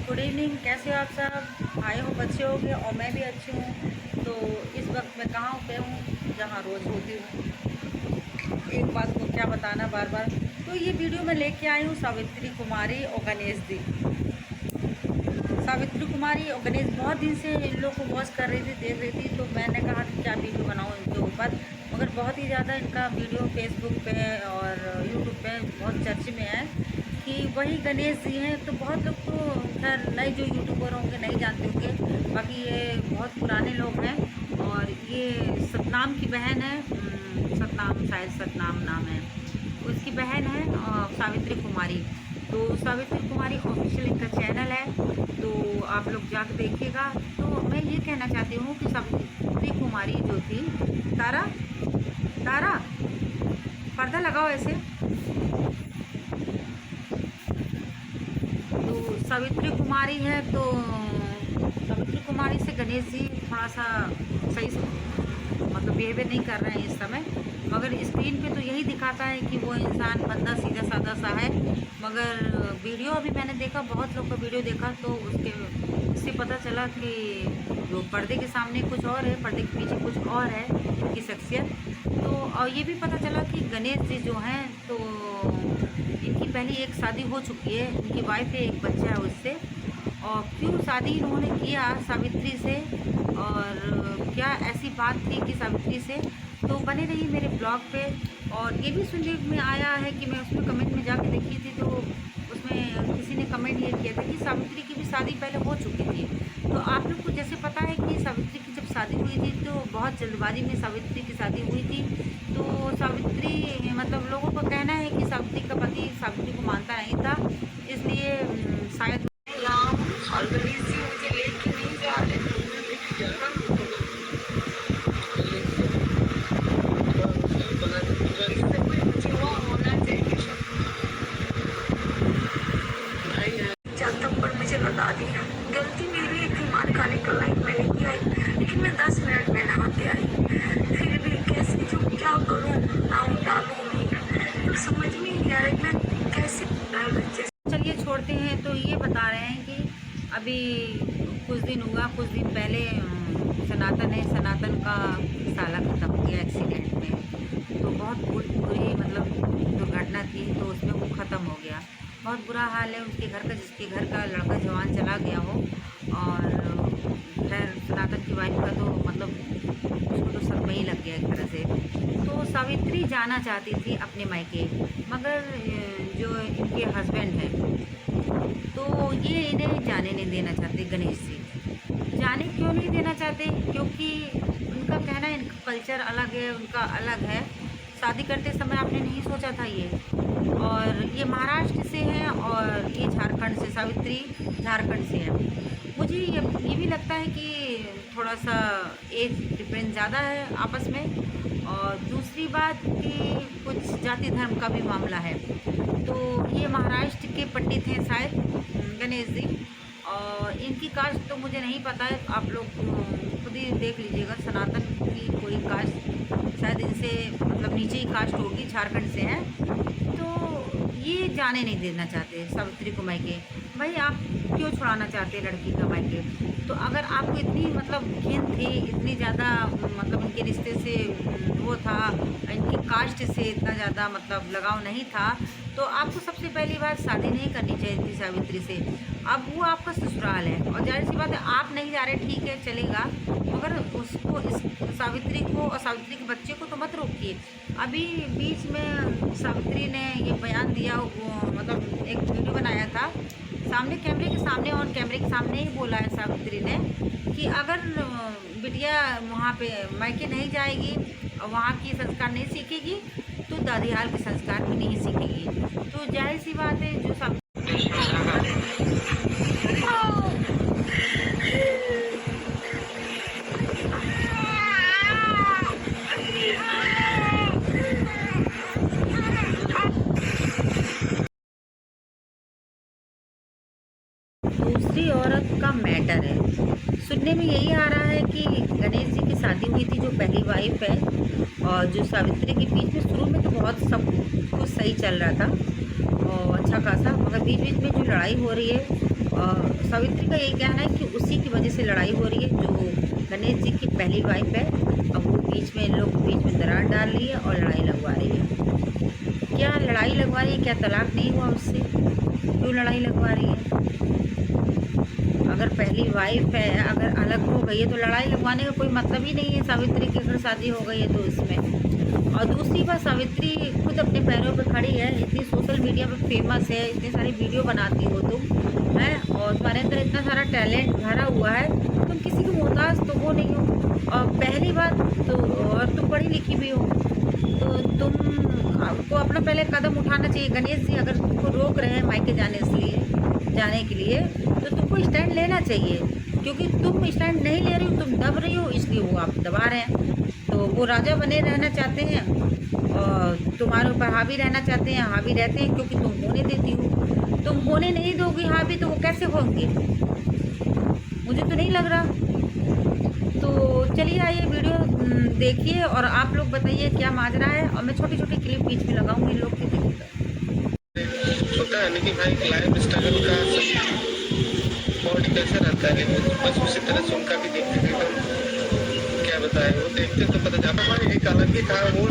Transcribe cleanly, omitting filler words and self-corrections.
Good evening. कैसे हो आप सब? आए हो बच्चे होंगे और मैं भी अच्छी हूँ। तो इस वक्त मैं कहाँ पे हूँ? जहाँ रोज़ होती हूँ। एक बात को क्या बताना बार बार। तो ये वीडियो मैं लेके आई हूँ सावित्री कुमारी और गणेश दी। सावित्री कुमारी और गणेश बहुत दिन से इन लोग को वॉच कर रही थी, देख रही थी। तो मैंने कहा कि क्या वीडियो बनाऊँ इनके ऊपर। मगर बहुत ही ज़्यादा इनका वीडियो फेसबुक पे और यूट्यूब पे बहुत चर्चे में है कि वही गणेश जी हैं। तो बहुत लोग तो खैर नए जो यूट्यूबर होंगे नहीं जानते होंगे, बाकी ये बहुत पुराने लोग हैं। और ये सतनाम की बहन है, सतनाम, शायद सतनाम नाम है, उसकी बहन है सावित्री कुमारी। तो सावित्री कुमारी ऑफिशियल इनका चैनल है, तो आप लोग जाकर देखिएगा। तो मैं ये कहना चाहती हूँ कि सावित्री कुमारी जो थी, तारा तारा पर्दा लगाओ ऐसे। तो सावित्री कुमारी है, तो सावित्री कुमारी से गणेश जी थोड़ा सा सही से मतलब बिहेवियर नहीं कर रहे हैं इस समय। मगर स्क्रीन पे तो यही दिखाता है कि वो इंसान बंदा सीधा साधा सा है। मगर वीडियो अभी मैंने देखा, बहुत लोग का वीडियो देखा, तो उससे पता चला कि जो पर्दे के सामने कुछ और है, पर्दे के पीछे कुछ और है इनकी शख्सियत। तो और ये भी पता चला कि गणेश जी जो हैं, तो इनकी पहले एक शादी हो चुकी है, इनकी वाइफ है, एक बच्चा है उससे। और क्यों शादी इन्होंने किया सावित्री से, और क्या ऐसी बात थी कि सावित्री से, तो बने रही मेरे ब्लॉग पे। और ये भी सुनने में आया है कि मैं उसमें कमेंट में जाके देखी थी, तो उसमें किसी ने कमेंट ये किया था कि सावित्री की भी शादी पहले हो चुकी थी। तो आप लोग को जैसे पता है कि सावित्री की जब शादी हुई थी तो बहुत जल्दबाजी में सावित्री की शादी हुई थी। तो सावित्री मतलब लोगों का कहना है कि सावित्री का पति सावित्री को मानता नहीं था, इसलिए शायद राम और गणेश जी मुझे लेके नहीं जा रहे। इससे कोई मुझे वो होना चाहिए। जब तक पर मुझे बता दिया, गलती मेरी भी थी, मार खाने का लाइक मैं लेके आई, लेकिन मैं 10 मिनट में नहाते आई। फिर भी कैसे जो क्या करूँ, नाम डालूँ भी समझ में नहीं आ रही मैं कैसे बच्चे। चलिए छोड़ते हैं। तो ये बता रहे हैं कि अभी कुछ दिन हुआ, कुछ दिन पहले सनातन है, सनातन का साला ख़त्म हो गया एक्सीडेंट में। तो बहुत बुरी मतलब दुर्घटना थी, तो उसमें वो ख़त्म हो गया। बहुत बुरा हाल है उसके घर का, जिसके घर का लड़का जवान चला गया हो। और खैर सनातन की वाइफ का तो मतलब उसको तो सदमा ही लग गया एक तरह से। तो सावित्री जाना चाहती थी अपने मायके, मगर जो इनके हस्बैंड हैं, तो ये इन्हें जाने नहीं देना चाहते। गणेश जी जाने क्यों नहीं देना चाहते? क्योंकि उनका कहना है इनका कल्चर अलग है, उनका अलग है। शादी करते समय आपने नहीं सोचा था ये। और ये महाराष्ट्र से हैं और ये झारखंड से, सावित्री झारखंड से है। मुझे ये भी लगता है कि थोड़ा सा एज डिफरेंस ज़्यादा है आपस में। और दूसरी बात कि कुछ जाति धर्म का भी मामला है। तो ये महाराष्ट्र के पंडित हैं शायद गणेश जी। और इनकी कास्ट तो मुझे नहीं पता है, आप लोग खुद ही देख लीजिएगा। सनातन की कोई कास्ट शायद इनसे मतलब नीचे ही कास्ट होगी, झारखंड से हैं। तो ये जाने नहीं देना चाहते सावित्री को मायके। भाई आप क्यों छुड़ाना चाहते लड़की का मायके? तो अगर आपको इतनी मतलब घिन थी, इतनी ज़्यादा मतलब इनके रिश्ते से वो था, इनकी कास्ट से इतना ज़्यादा मतलब लगाव नहीं था, तो आपको सबसे पहली बात शादी नहीं करनी चाहिए थी सावित्री से। अब वो आपका ससुराल है और जाहिर सी बात है आप नहीं जा रहे, ठीक है चलेगा, मगर उसको इस सावित्री को और सावित्री के बच्चे को तो मत रोकिए। अभी बीच में सावित्री ने ये बयान दिया, मतलब एक वीडियो बनाया था सामने कैमरे के सामने, और कैमरे के सामने ही बोला है सावित्री ने कि अगर बिटिया वहाँ पे मायके नहीं जाएगी और वहाँ की संस्कार नहीं सीखेगी तो दादियाल के संस्कार भी नहीं सीखेगी। तो जाहिर सी बात है जो सब दूसरी औरत का मैटर है। सुनने में यही आ रहा है कि गणेश जी की शादी हुई थी जो पहली वाइफ है और जो सावित्री के बीच में शुरू में तो बहुत सब कुछ सही चल रहा था और अच्छा खासा, मगर बीच बीच में जो लड़ाई हो रही है और सावित्री का यही कहना है कि उसी की वजह से लड़ाई हो रही है, जो गणेश जी की पहली वाइफ है। अब वो बीच में, इन लोग बीच में दरार डाल रही है और लड़ाई लगवा रही है। क्या लड़ाई लगवा रही है? क्या तलाक नहीं हुआ उससे? क्यों लड़ाई लगवा रही है? अगर पहली वाइफ है, अगर अलग हो गई है तो लड़ाई लगवाने का कोई मतलब ही नहीं है। सावित्री की अगर शादी हो गई है तो इसमें। और दूसरी बात, सावित्री खुद अपने पैरों पे खड़ी है, इतनी सोशल मीडिया पे फेमस है, इतनी सारी वीडियो बनाती हो तुम हैं और तुम्हारे अंदर इतना सारा टैलेंट भरा हुआ है, तुम किसी की मोहताज तो वो नहीं हो। और पहली बात तो, और तुम पढ़ी लिखी भी हो, तो तुमको अपना पहले कदम उठाना चाहिए। गणेश जी अगर तुमको रोक रहे हैं मायके जाने के लिए तो तुमको स्टैंड लेना चाहिए, क्योंकि तुम स्टैंड नहीं ले रही हो, तुम दब रही हो, इसलिए वो आप दबा रहे हैं। तो वो राजा बने रहना चाहते हैं और तुम्हारे ऊपर हावी रहना चाहते हैं, हावी रहते हैं क्योंकि तुम होने देती हो। तुम होने नहीं दोगी हावी तो वो कैसे होंगे? मुझे तो नहीं लग रहा। तो चलिए आइए वीडियो देखिए और आप लोग बताइए क्या माजरा है, और मैं छोटी छोटी क्लिप बीच में लगाऊंगी, लोग के देखिएगा। होता है ना कि भाई लाइफ स्ट्रगल का बॉडी कैसा रहता है, बस उसी तरह से उनका भी देखते थे। तो क्या बताए, वो देखते तो पता जाता। हमारे एक अलग ही था, वो